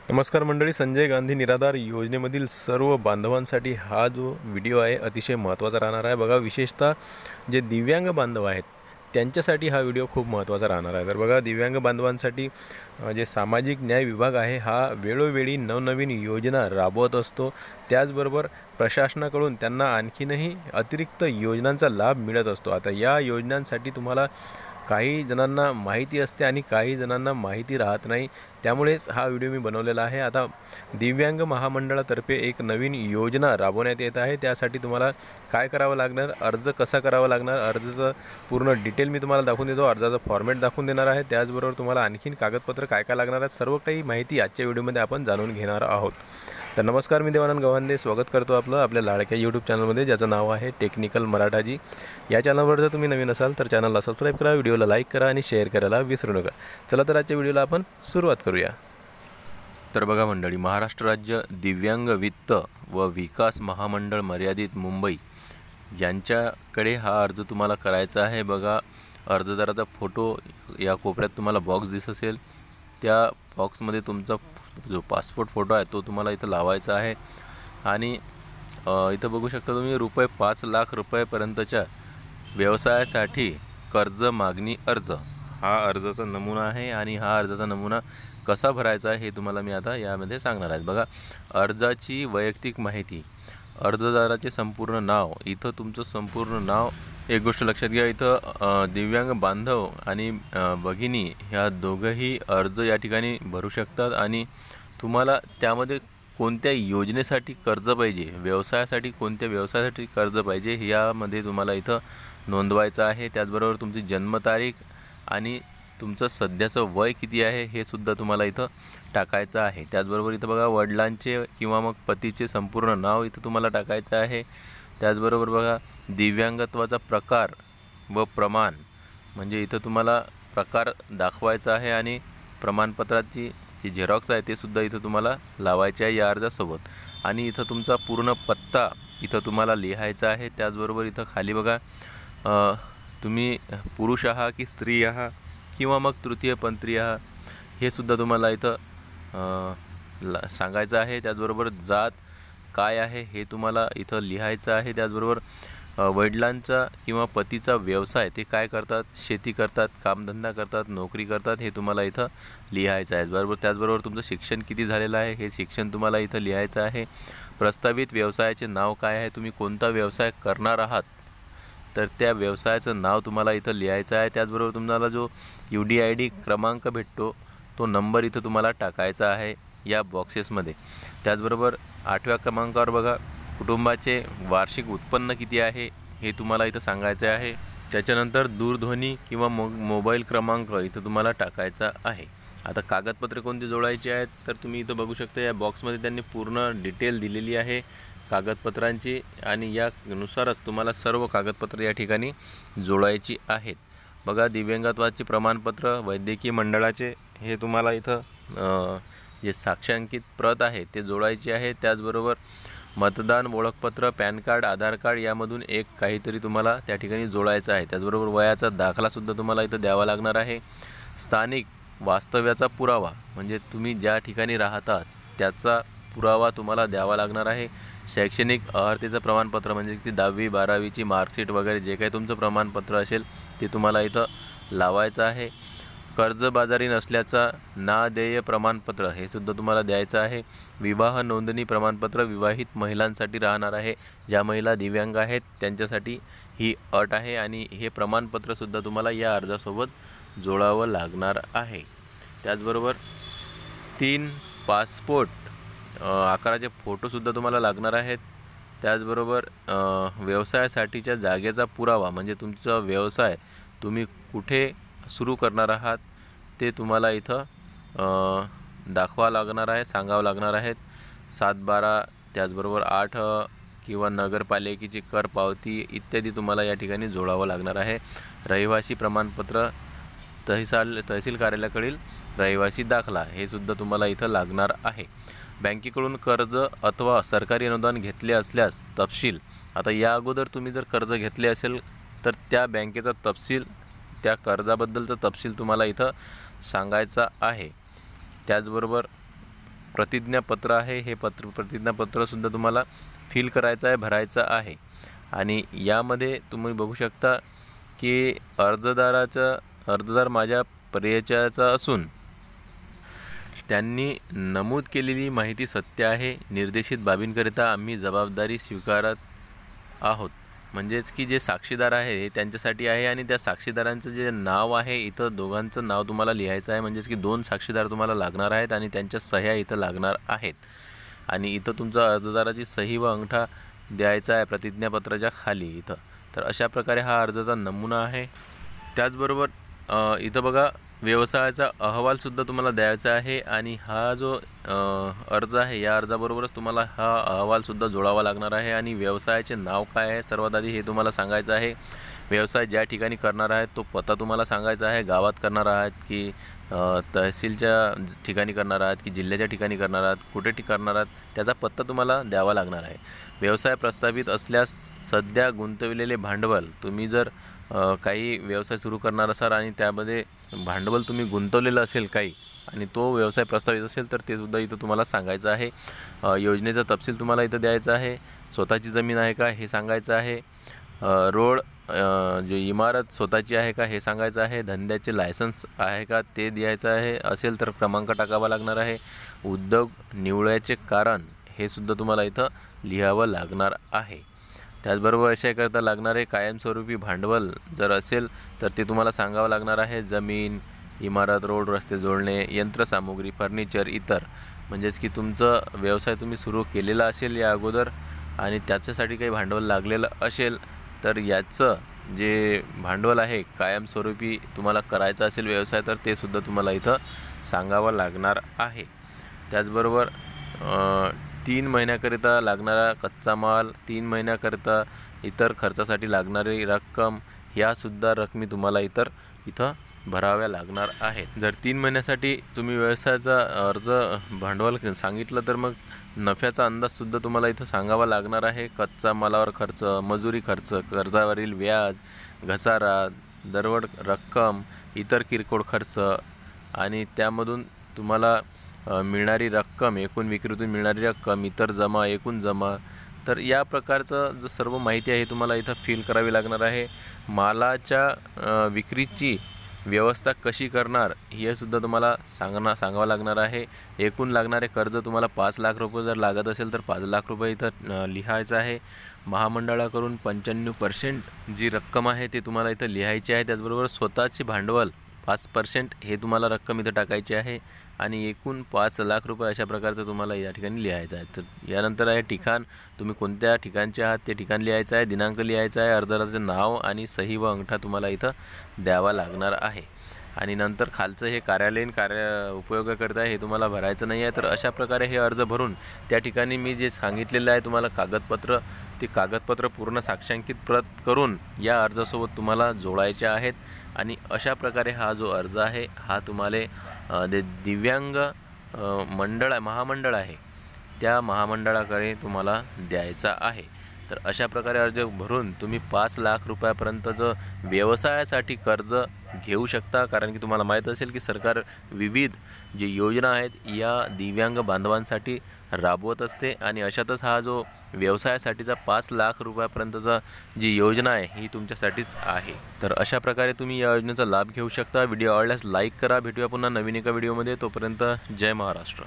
नमस्कार मंडळी, संजय गांधी निराधार योजनेमधील सर्व बांधवांसाठी हा जो व्हिडिओ आहे अतिशय महत्त्वाचा राहणार आहे। बघा, विशेषतः जे दिव्यांग बांधव आहेत त्यांच्यासाठी हा व्हिडिओ खूप महत्त्वाचा राहणार आहे। तर बघा, दिव्यांग बांधवांसाठी जे सामाजिक न्याय विभाग आहे हा वेळोवेळी नवनवीन योजना राबवत असतो। त्याचबरोबर प्रशासनाकडून त्यांना आणखीनही अतिरिक्त योजनांचा लाभ मिळत असतो। आता या योजनांसाठी तुम्हाला काही जणांना माहिती असते आणि काही जणांना माहिती राहत नाही, त्यामुळेच हा व्हिडिओ मी बनवलेला आहे। आता दिव्यांग महामंडळातर्फे एक नवीन योजना राबवण्यात येत आहे। त्यासाठी तुम्हाला काय करावं लागणार, अर्ज कसा करावा लागणार, अर्जाचं पूर्ण डिटेल मी तुम्हाला दाखवून देतो, अर्जाचा फॉर्मॅट दाखवून देणार आहे। त्याचबरोबर तुम्हाला आणखीन कागदपत्र काय काय लागणार आहेत सर्व काही माहिती आजच्या व्हिडिओमध्ये आपण जाणून घेणार आहोत। तर नमस्कार, मी देवानंद गव्हांदे स्वागत करतो आपल्या लाडक्या यूट्यूब चॅनलमध्ये, ज्याचं नाव आहे टेक्निकल मराठाजी। या चॅनलवर जर तुम्ही नवीन असाल तर चॅनलला सबस्क्राईब करा, व्हिडिओला लाईक करा आणि शेअर करायला विसरू नका। चला तर आजच्या व्हिडिओला आपण सुरुवात करूया। तर बघा मंडळी, महाराष्ट्र राज्य दिव्यांग वित्त व विकास महामंडळ मर्यादित मुंबई यांच्याकडे हा अर्ज तुम्हाला करायचा आहे। बघा, अर्जदाराचा फोटो या कोपऱ्यात तुम्हाला बॉक्स दिसत असेल, त्या बॉक्समध्ये तुमचा जो पासपोर्ट फोटो आहे तो तुम्हाला इथं लावायचा आहे। आणि इथं बघू शकता तुम्ही ₹5 लाख पर्यंतच्या व्यवसायासाठी कर्ज मागणी अर्ज, हा अर्जाचा नमुना आहे। आणि हा अर्जाचा नमुना कसा भरायचा आहे हे तुम्हाला मी आता यामध्ये सांगणार आहे। बघा, अर्जाची वैयक्तिक माहिती, अर्जदाराचे संपूर्ण नाव, इथं तुमचं संपूर्ण नाव। एक गोष्ट लक्षात घ्या, इथं दिव्यांग बांधव आणि भगिनी ह्या दोघंही अर्ज या ठिकाणी भरू शकतात। आणि तुम्हाला त्यामध्ये कोणत्या योजनेसाठी कर्ज पाहिजे, व्यवसायासाठी कोणत्या व्यवसायासाठी कर्ज पाहिजे यामध्ये तुम्हाला इथं नोंदवायचं आहे। त्याचबरोबर तुमची जन्मतारीख आणि तुमचं सध्याचं वय किती आहे हे सुद्धा तुम्हाला इथं टाकायचं आहे। त्याचबरोबर इथं बघा, वडिलांचे किंवा मग पतीचे संपूर्ण नाव इथं तुम्हाला टाकायचं आहे। त्याचबरोबर बघा, दिव्यांगत्वाचा प्रकार व प्रमाण, म्हणजे इथं तुम्हाला प्रकार दाखवायचा आहे आणि प्रमाणपत्राची जी झेरॉक्स आहे ते सुद्धा इथं तुम्हाला लावायचे आहे या अर्जासोबत। आणि इथं तुमचा पूर्ण पत्ता इथं तुम्हाला लिहायचा आहे। त्याचबरोबर इथं खाली बघा, तुम्ही पुरुष आहात की स्त्री आहात किंवा मग तृतीयपंथी आहात हे सुद्धा तुम्हाला इथं सांगायचं आहे। त्याचबरोबर जात काय आहे हे तुम्हाला इथं लिहायचं आहे। त्याचबरोबर वडिलांचा किंवा पतीचा व्यवसाय, ते काय करतात, शेती करतात, कामधंदा करतात, नोकरी करतात, हे तुम्हाला इथं लिहायचं आहे। त्याचबरोबर तुमचं शिक्षण किती झालेलं आहे हे शिक्षण तुम्हाला इथं लिहायचं आहे। प्रस्तावित व्यवसायाचे नाव काय आहे, तुम्ही कोणता व्यवसाय करणार आहात तर त्या व्यवसायाचं नाव तुम्हाला इथं लिहायचं आहे। त्याचबरोबर तुम्हाला जो UDID क्रमांक भेटतो तो नंबर इथं तुम्हाला टाकायचा आहे या बॉक्सेसमध्ये। त्याचबरोबर 8व्या क्रमांकावर बघा, कुटुंबाचे वार्षिक उत्पन्न किती आहे हे तुम्हाला इथं सांगायचं आहे। त्याच्यानंतर दूरध्वनी किंवा मोबाईल क्रमांक इथं तुम्हाला टाकायचा आहे। आता कागदपत्रे कोणती जोडायची आहेत तर तुम्ही इथं बघू शकता, या बॉक्समध्ये त्यांनी पूर्ण डिटेल दिलेली आहे कागदपत्रांची, आणि यानुसारच तुम्हाला सर्व कागदपत्रे या ठिकाणी जोडायची आहेत। बघा, दिव्यांगत्वाचे प्रमाणपत्र वैद्यकीय मंडळाचे हे तुम्हाला इथं जे साक्षांकित प्रत आहे ते जोडायचे आहे। त्याचबरोबर मतदान ओळखपत्र, पॅन कार्ड, आधार कार्ड यामधून एक काहीतरी तुम्हाला त्या ठिकाणी जोडायचं आहे। त्याचबरोबर वयाचा दाखलासुद्धा तुम्हाला इथं द्यावा लागणार आहे। स्थानिक वास्तव्याचा पुरावा, म्हणजे तुम्ही ज्या ठिकाणी राहतात त्याचा पुरावा तुम्हाला द्यावा लागणार आहे। शैक्षणिक अर्हतेचं प्रमाणपत्र, म्हणजे की 10वी 12वीची मार्कशीट वगैरे जे काही तुमचं प्रमाणपत्र असेल ते तुम्हाला इथं लावायचं आहे। कर्जबाजारी नसल्याचा नादेय प्रमाणपत्र हे सुद्धा तुम्हाला द्यायचं आहे। विवाह नोंदणी प्रमाणपत्र विवाहित महिलांसाठी राहणार आहे, ज्या महिला दिव्यांग आहेत त्यांच्यासाठी ही अट आहे। आणि हे प्रमाणपत्रसुद्धा तुम्हाला या अर्जासोबत जोडावं लागणार आहे। त्याचबरोबर 3 पासपोर्ट आकाराचे फोटोसुद्धा तुम्हाला लागणार आहेत। त्याचबरोबर व्यवसायासाठीच्या जागेचा पुरावा, म्हणजे तुमचा व्यवसाय तुम्ही कुठे सुरू करणार आहात ते तुम्हाला इथं दाखवा लागणार आहे, सांगावं लागणार आहेत। 7/12, त्याचबरोबर 8 किंवा नगरपालिकेची कर पावती इत्यादी तुम्हाला या ठिकाणी जोडावं लागणार आहे। रहिवासी प्रमाणपत्र, तहसील कार्यालयाकडील रहिवासी दाखला हे सुद्धा तुम्हाला इथं लागणार आहे। बँकेकडून कर्ज अथवा सरकारी अनुदान घेतले असल्यास तपशील, आता या अगोदर तुम्ही जर कर्ज घेतले असेल तर त्या बँकेचा तपशील, त्या कर्जाबद्दलचा तपशील तुम्हाला इथं सांगायचा आहे। त्याचबरोबर प्रतिज्ञापत्र आहे, हे प्रतिज्ञापत्रसुद्धा तुम्हाला फिल करायचं आहे, भरायचं आहे। आणि यामध्ये तुम्ही बघू शकता की अर्जदार माझ्या परिचयाचा असून त्यांनी नमूद केलेली माहिती सत्य आहे। निर्देशित बाबींकरिता आम्ही जबाबदारी स्वीकारत आहोत। म्हणजेच की जे साक्षीदार आहे हे त्यांच्यासाठी आहे आणि त्या साक्षीदारांचं जे नाव आहे इथं दोघांचं नाव तुम्हाला लिहायचं आहे। म्हणजेच की 2 साक्षीदार तुम्हाला लागणार आहेत आणि त्यांच्या सह्या इथं लागणार आहेत आणि इथं तुमचा अर्जदाराची सही व अंगठा द्यायचा आहे प्रतिज्ञापत्राच्या खाली इथं। तर अशा प्रकारे हा अर्जाचा नमुना आहे। त्याचबरोबर इथं बघा व्यवसायाचा अहवालसुद्धा तुम्हाला द्यायचा आहे आणि हा जो अर्ज आहे या अर्जाबरोबरच तुम्हाला हा अहवालसुद्धा जोडावा लागणार आहे आणि व्यवसायाचे नाव काय आहे सर्वात आधी हे तुम्हाला सांगायचं आहे। व्यवसाय ज्या ठिकाणी करणार आहे तो पत्ता तुम्हाला सांगायचा आहे। गावात करणार आहात की तहसीलच्या ठिकाणी करणार आहात की जिल्ह्याच्या ठिकाणी करणार आहात, कुठे करणार आहात त्याचा पत्ता तुम्हाला द्यावा लागणार आहे। व्यवसाय प्रस्थापित असल्यास सध्या गुंतविलेले भांडवल, तुम्ही जर काही व्यवसाय सुरू करणार असाल आणि त्यामध्ये भांडवल तुम्ही गुंतवलेलं असेल काही आणि तो व्यवसाय प्रस्तावित असेल तर ते सुद्धा इथं तुम्हाला सांगायचं आहे। योजनेचा तपशील तुम्हाला इथं द्यायचा आहे। स्वतःची जमीन आहे का हे सांगायचं आहे। रोड जे इमारत स्वतःची आहे का हे सांगायचं आहे। धंद्याचे लायसन्स आहे का ते द्यायचं आहे, असेल तर क्रमांक टाकावा लागणार आहे। उद्योग निवडायचे कारण हे सुद्धा तुम्हाला इथं लिहावं लागणार आहे। त्याचबरोबर अशाकरता लागणारे कायमस्वरूपी भांडवल जर असेल तर ते तुम्हाला सांगावं लागणार आहे। जमीन, इमारत, रोड, रस्ते जोडणे, यंत्रसामुग्री, फर्निचर इतर, म्हणजेच की तुमचं व्यवसाय तुम्ही सुरू केलेला असेल या अगोदर आणि त्याच्यासाठी काही भांडवल लागलेलं असेल तर याचं जे भांडवल आहे कायमस्वरूपी तुम्हाला करायचं असेल व्यवसाय तर ते सुद्धा तुम्हाला इथं सांगावं लागणार आहे। त्याचबरोबर 3 महिन्याकरिता लागणारा कच्चा माल, 3 महिन्याकरिता इतर खर्चासाठी लागणारी रक्कम, यासुद्धा रकमी तुम्हाला इथं भराव्या लागणार आहेत। जर 3 महिन्यासाठी तुम्ही व्यवसायाचा अर्ज भांडवल सांगितलं तर मग नफ्याचा अंदाजसुद्धा तुम्हाला इथं सांगावा लागणार आहे। कच्चा मालावर खर्च, मजुरी खर्च, कर्जावरील व्याज, घसारा, दरवड रक्कम, इतर किरकोळ खर्च आणि त्यामधून तुम्हाला मिळणारी रक्कम, एकूण विक्रीतून मिळणारी रक्कम, इतर जमा, एकूण जमा, तर या प्रकारचं जो सर्व माहिती आहे तुम्हाला इथं फिल करावी लागणार आहे। मालाच्या विक्रीची व्यवस्था कशी करणार हे सुद्धा तुम्हाला सांगावं लागणार आहे। एकूण लागणारे कर्ज तुम्हाला 5 लाख रुपये जर लागत असेल तर 5 लाख रुपये इथं लिहायचं आहे। महामंडळाकडून 95% जी रक्कम आहे ते तुम्हाला इथं लिहायची आहे। त्याचबरोबर स्वतःचे भांडवल 5% हे तुम्हाला रक्कम इथं टाकायची आहे आणि एकूण 5 लाख रुपये अशा प्रकारचं तुम्हाला या ठिकाणी लिहायचं आहे। तर यानंतर आहे ठिकाण, तुम्ही कोणत्या ठिकाणचे आहात ते ठिकाण लिहायचं आहे, दिनांक लिहायचा आहे, अर्जदाराचं नाव आणि सही व अंगठा तुम्हाला इथं द्यावा लागणार आहे। आणि नंतर खालचं हे कार्यालयीन उपयोगाकरिता हे तुम्हाला भरायचं नाही आहे। तर अशा प्रकारे हे अर्ज भरून त्या ठिकाणी मी जे सांगितलेलं आहे तुम्हाला कागदपत्र, ते कागदपत्र पूर्ण साक्षांकित प्रत करून या अर्जासोबत तुम्हाला जोडायचे आहेत आणि अशा प्रकारे हा जो अर्ज आहे हा तुम्हाला दिव्यांग महामंडळ आहे त्या महामंडळाकडे तुम्हाला द्यायचा आहे। तर अशा प्रकारे अर्ज भरून तुम्ही 5 लाख रुपयापर्यंतचं व्यवसायासाठी कर्ज घेऊ शकता। कारण की तुम्हाला माहीत असेल की सरकार विविध जे योजना आहेत या दिव्यांग बांधवांसाठी राबवत असते आणि अशातच हा जो व्यवसायासाठीचा 5 लाख रुपयापर्यंतचा जी योजना आहे ही तुमच्यासाठीच आहे। तर अशा प्रकारे तुम्ही या योजनेचा लाभ घेऊ शकता। व्हिडिओ आवडल्यास लाईक करा। भेटूया पुन्हा नवीन एका व्हिडिओमध्ये, तोपर्यंत जय महाराष्ट्र।